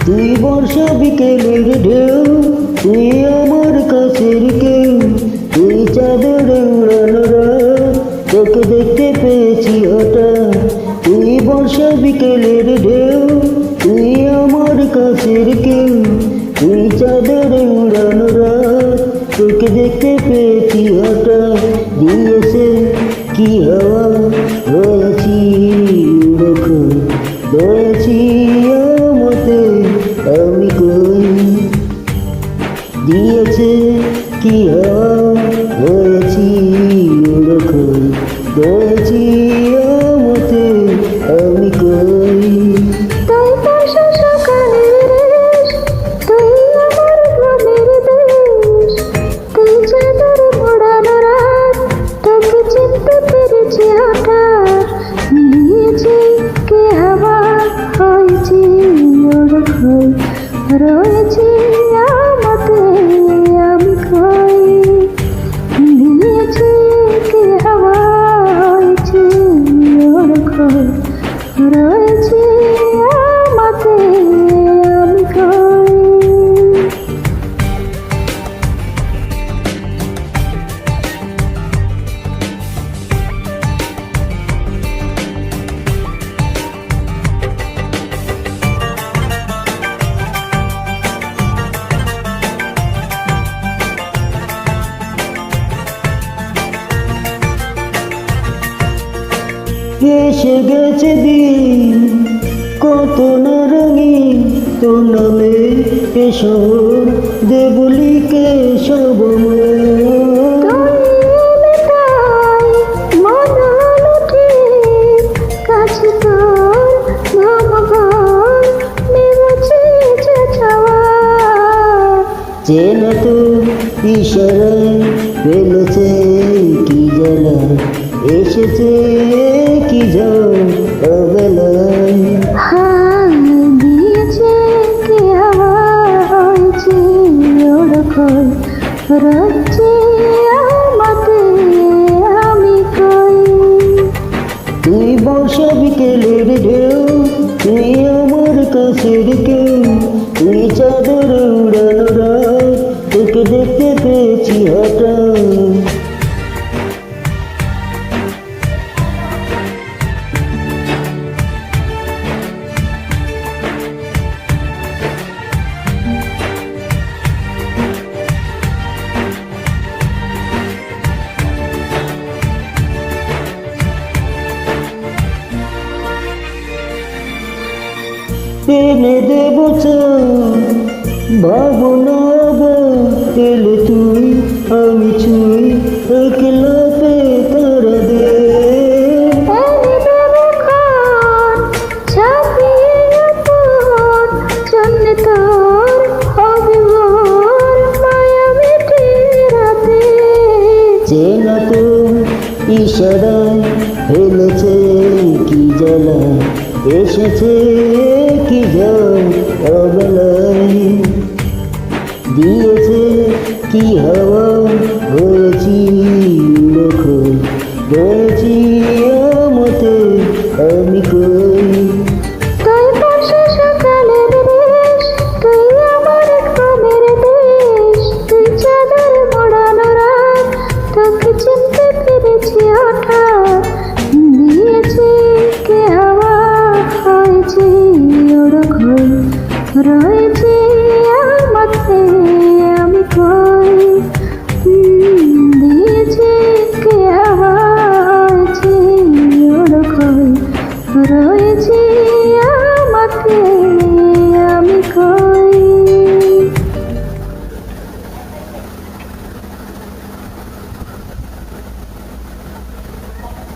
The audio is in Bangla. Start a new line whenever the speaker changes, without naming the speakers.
তুই বর্ষা বিকেলের ঢেউ, তুই আমার কাছের কেউ, তুই চাঁদের উড়ানো রাত, তোকে দেখতে পেয়েছি হঠাৎ। তুই বর্ষা বিকেলের ঢেউ, তুই আমার কাছের কেউ, তুই চাঁদের উড়ানো রাত, তোকে দেখতে পেয়েছি হঠাৎ। দিয়েছে কি হাওয়া, রয়েছি উড়ে রয়েছি আমতে আমি কই। দিয়েছে কি হাওয়া, রয়েছি উড়ে রয়েছি আমতে আমি কই।
তুই বর্ষা সকালের রেশ, তুই আমার গ্রামের দেশ, তুই চাঁদের মোড়ানো রাত, তোকে চিনতে পেরেছি হঠাৎ। দিয়েছে কে হাওয়া, হয়েছি ওরকম, রয়েছি আমতে আমি কই। দিয়েছে কে হাওয়া, হয়েছি ওরকম, রয়েছি আমতে আমি কই।
এসে গেছে দিন কত না রঙিন, তোর নামে এ শহর দেবলিকে সব চেনা তো ইশারায় ফেলেছে কি জানা, এসেছে কি যাও অবেলায়।
দিয়েছে কে হাওয়া, হয়েছে ওরকম, রয়েছে আমতে আমি কই।
তুই বর্ষা বিকেলের ঢেউ, তুই আমার কাছের কেউ, তুই চাঁদের উড়ানো রাত, তোকে দেখতে পেয়েছি হঠাৎ। এনে দেব ভাবনা এলে তুই আমি ছুই একলা পে তারা দে। চেনা তো ইশারায় ফেলেছে কি জ্বালা, এসেছে কি যাও অবেলায়। দিয়েছে কি হাওয়া, হয়েছি উড়ে রয়েছি আমতে আমি কই।
তুই বর্ষা সকালের রেশ, তুই আমার গ্রামের দেশ, তুই চাঁদের মোড়ানো রাত, তোকে চিনতে পেরেছি হঠাৎ। দিয়েছে কে হাওয়া, হয়েছে ওরকম, রয়েছে